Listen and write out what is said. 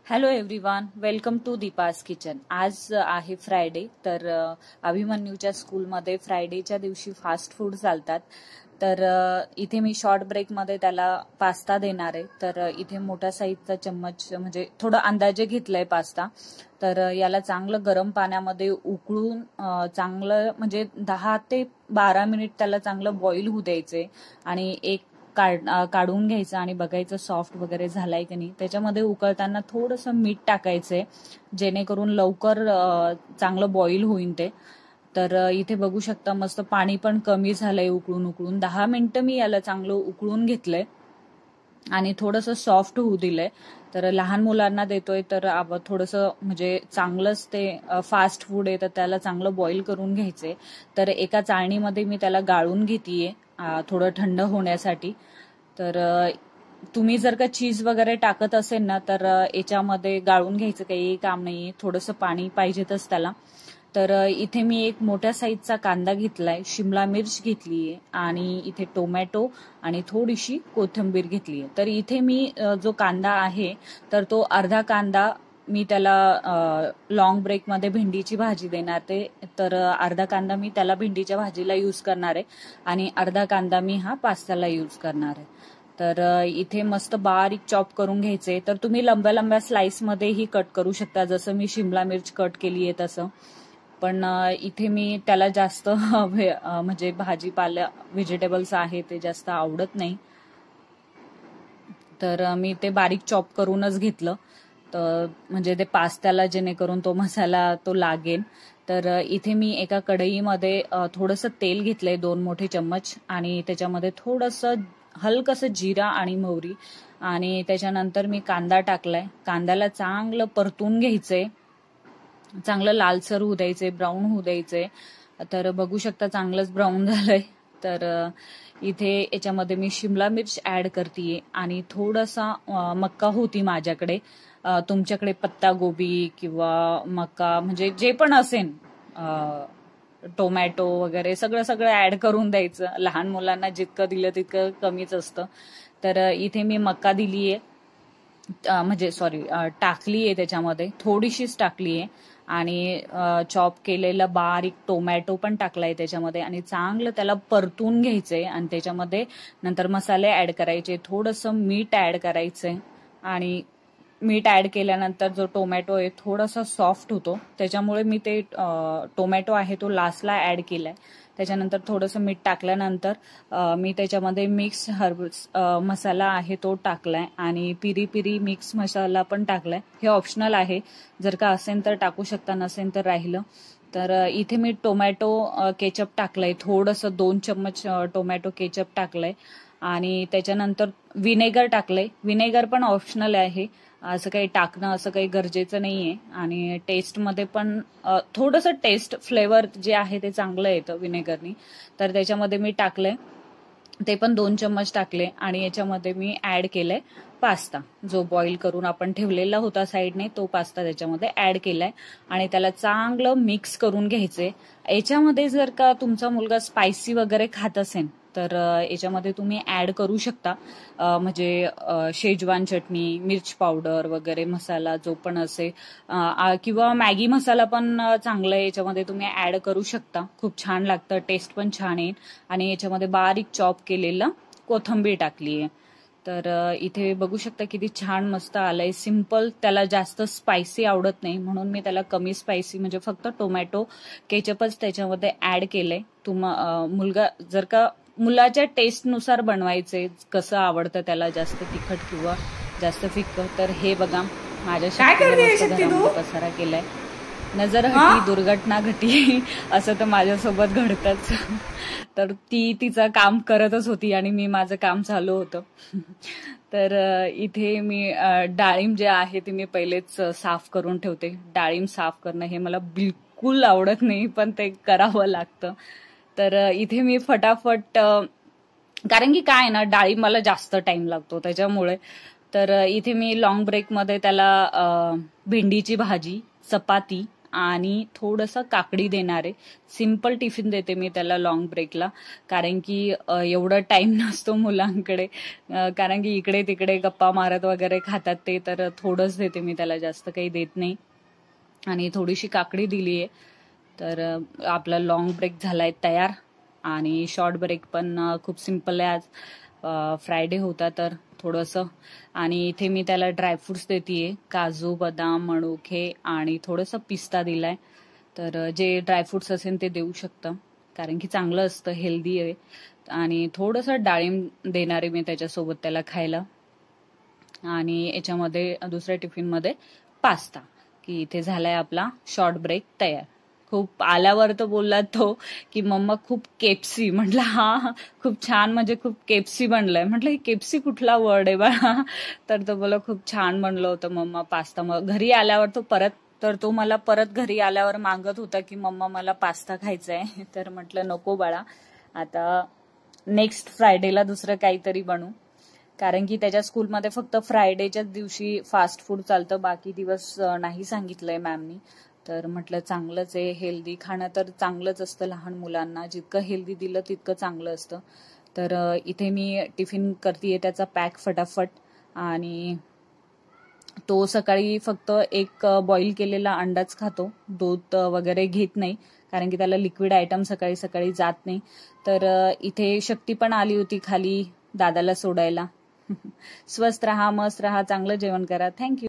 Hello everyone, welcome to Deepa's kitchen. आज आहे Friday. तर अभिमन्यूच्या स्कूलमध्ये फ्रायडेच्या दिवशी फास्ट फूड चालतात. तर इथे मी शॉर्ट ब्रेकमध्ये त्याला पास्ता देणार आहे. तर इथे मोठ्या साईजचा चम्मच म्हणजे थोडं अंदाजे घेतलंय पास्ता. तर याला चांगलं गरम पाण्यामध्ये उकळून चांगलं म्हणजे 10 ते 12 मिनिट त्याला चांगलं बॉईल होऊ द्यायचे आणि एक काढून घ्यायचं आणि बघायचं सॉफ्ट वगैरे झालाय की नाही. त्याच्यामध्ये उकळताना थोडंसं मीठ टाकायचंय जेणेकरून लवकर चांगलं बॉईल होईल ते. तर इथे बघू शकता मस्त पाणी पण कमी झालंय उकळून 10 मिनिटं मी याला चांगलं उकळून घेतलंय आणि थोडंसं सॉफ्ट होऊ दिलंय. तर लहान मुलांना देतोय तर थोडंसं म्हणजे चांगलंच ते फास्ट फूड आहे तर त्याला चांगलं बॉईल करून घ्यायचंय. तर एका चाळणीमध्ये मी त्याला गाळून घेतेय थोडं थंड होण्यासाठी. तर तुम्ही जर का चीज वगैरे टाकत असेल ना तर याच्यामध्ये गाळून घ्यायचं काही काम नाहीये, थोडंसं पाणी पाहिजेतच त्याला. तर इथे मी एक मोठ्या साईजचा कांदा घेतलाय, शिमला मिर्च घेतलीये आणि इथे टोमॅटो आणि थोडीशी कोथिंबीर घेतलीये. तर इथे मी जो कांदा आहे तर तो अर्धा कांदा मी त्याला लॉंग ब्रेकमध्ये भेंडीची भाजी देणार ते. तर अर्धा कांदा मी त्याला भेंडीच्या भाजीला यूज करणार आहे आणि अर्धा कांदा मी हा पास्त्याला यूज करणार आहे. तर इथे मस्त बारीक चॉप करून घ्यायचे. तर तुम्ही लंब्या लंब्या स्लाइसमध्येही कट करू शकता, जसं मी शिमला मिर्च कट केली आहे तसं. पण इथे मी त्याला जास्त म्हणजे भाजीपाला व्हेजिटेबल्स आहे ते जास्त आवडत नाही, तर मी ते बारीक चॉप करूनच घेतलं. तर म्हणजे ते पास्त्याला जेणेकरून तो मसाला तो लागेल. तर इथे मी एका कढईमध्ये थोडंसं तेल घेतलंय 2 मोठे चम्मच आणि त्याच्यामध्ये थोडंसं हलकसं जिरा आणि मोहरी आणि त्याच्यानंतर मी कांदा टाकलाय. कांद्याला चांगलं परतून घ्यायचंय, चांगलं लालसर होऊ द्यायचंय, ब्राऊन होऊ द्यायचंय. तर बघू शकता चांगलंच ब्राऊन झालंय. तर इथे याच्यामध्ये मी शिमला मिर्च ऍड करतेय आणि थोडासा मक्का होती माझ्याकडे, तुमच्याकडे पत्ता गोबी किंवा मक्का म्हणजे जे पण असेल, टोमॅटो वगैरे सगळं ऍड करून द्यायचं. लहान मुलांना जितकं दिलं तितकं कमीच असतं. तर इथे मी मक्का दिलीये, म्हणजे सॉरी टाकलीये, त्याच्यामध्ये थोडीशीच टाकलीये आणि चॉप केलेला बारीक टोमॅटो पण टाकलाय त्याच्यामध्ये आणि चांगलं त्याला परतून घ्यायचंय आणि त्याच्यामध्ये नंतर मसाले ऍड करायचे, थोडंसं मीठ ऍड करायचंय आणि मीठ ऍड केल्यानंतर जो टोमॅटो आहे थोडासा सॉफ्ट होतो, त्याच्यामुळे मी ते टोमॅटो आहे तो लास्टला ऍड केलाय. त्याच्यानंतर थोडंसं मीठ टाकल्यानंतर मी त्याच्यामध्ये मिक्स हर्ब्स मसाला आहे तो टाकलाय आणि पिरी पिरी मिक्स मसाला पण टाकलाय. हे ऑप्शनल आहे, जर का असेल तर टाकू शकता, नसेल तर राहिलं. तर इथे मी टोमॅटो केचप टाकलंय, थोडंसं 2 चम्मच टोमॅटो केचप टाकलंय आणि त्याच्यानंतर विनेगर टाकलंय. विनेगर पण ऑप्शनल आहे, असं काही टाकणं असं काही गरजेचं नाहीये. आणि टेस्टमध्ये पण थोडंसं टेस्ट फ्लेवर जे आहे ते चांगलं येतं विनेगरनी. तर त्याच्यामध्ये मी टाकलंय, ते पण 2 चम्मच टाकले आणि याच्यामध्ये मी ऍड केलंय पास्ता, जो बॉईल करून आपण ठेवलेला होता साईडने, तो पास्ता त्याच्यामध्ये ऍड केलाय आणि त्याला चांगलं मिक्स करून घ्यायचंय. याच्यामध्ये जर का तुमचा मुलगा स्पायसी वगैरे खात असेल तर याच्यामध्ये तुम्ही ऍड करू शकता, म्हणजे शेजवान चटणी, मिर्च पावडर वगैरे मसाला जो पण असेल, किंवा मॅगी मसाला पण चांगला आहे, याच्यामध्ये तुम्ही ऍड करू शकता. खूप छान लागतं, टेस्ट पण छान येईल. आणि याच्यामध्ये बारीक चॉप केलेलं कोथिंबीर टाकलीये. तर इथे बघू शकता किती छान मस्त आलंय. सिंपल, त्याला जास्त स्पायसी आवडत नाही म्हणून मी त्याला कमी स्पायसी म्हणजे फक्त टोमॅटो केचपच त्याच्यामध्ये ऍड केलंय. मुलगा जर का मुलाच्या टेस्टनुसार बनवायचे, कसं आवडतं त्याला, जास्त तिखट किंवा जास्त फिक्क. तर हे बघा माझ्या घरामध्ये पसारा केलाय. नजर हटी दुर्घटना घटी असं तर माझ्यासोबत घडतंच. तर ती तिचं काम करतच होती आणि मी माझं काम चालू होतं. तर इथे मी डाळिंब जे आहे ते मी पहिलेच साफ करून ठेवते. डाळिंब साफ करणं हे मला बिलकुल आवडत नाही, पण ते करावं लागतं. तर इथे मी फटाफट, कारण की काय ना, डाळिंब मला जास्त टाइम लागतो त्याच्यामुळे. तर इथे मी लॉंग ब्रेकमध्ये त्याला भेंडीची भाजी, चपाती आणि थोडंसं काकडी देणार आहे. सिम्पल टिफिन देते मी त्याला लॉंग ब्रेकला, कारण की एवढं टाइम नसतो मुलांकडे, कारण की इकडे तिकडे गप्पा मारत वगैरे खातात ते, तर थोडंच देते मी त्याला, जास्त काही देत नाही. आणि थोडीशी काकडी दिली आहे. तर आपला लॉंग ब्रेक झालाय तयार. आणि शॉर्ट ब्रेक पण खूप सिम्पल आहे. आज फ्रायडे होता तर थोडंसं. आणि इथे मी त्याला ड्रायफ्रुट्स देतेय, काजू, बदाम, मनुके आणि थोडंसं पिस्ता दिलाय. तर जे ड्रायफ्रुट्स असेल ते देऊ शकतं, कारण की चांगलं असतं, हेल्दी आहे. आणि थोडंसं डाळिंब देणार आहे मी त्याच्यासोबत त्याला खायला. आणि याच्यामध्ये दुसऱ्या टिफिनमध्ये पास्ता. की इथे झालाय आपला शॉर्ट ब्रेक तयार. खूप आल्यावर तर बोलला तो की मम्मा खूप केपसी. म्हटलं हा, खूप छान, म्हणजे खूप केपसी बनलंय. म्हटलं ही केपसी कुठला वर्ड आहे बाळा? तर तो बोला खूप छान बनलं होतं मम्मा पास्ता. मग घरी आल्यावर तो मला परत घरी आल्यावर मागत होता की मम्मा मला पास्ता खायचा आहे. तर म्हटलं नको बाळा, आता नेक्स्ट फ्रायडेला दुसरं काहीतरी बनवू, कारण की त्याच्या स्कूलमध्ये फक्त फ्रायडेच्याच दिवशी फास्ट फूड चालतं, बाकी दिवस नाही सांगितलंय मॅमनी. तर म्हटलं चांगलंच आहे, हेल्दी खाणं तर चांगलंच असतं लहान मुलांना, जितकं हेल्दी दिलं तितकं चांगलं असतं. तर इथे मी टिफिन करतेय त्याचा पॅक फटाफट. आणि तो सकाळी फक्त एक बॉईल केलेला अंडाच खातो, दूध वगैरे घेत नाही, कारण की त्याला लिक्विड आयटम सकाळी सकाळी जात नाही. तर इथे शक्ती पण आली होती खाली दादाला सोडायला. स्वस्त राहा, मस्त राहा, चांगलं जेवण करा. थँक्यू.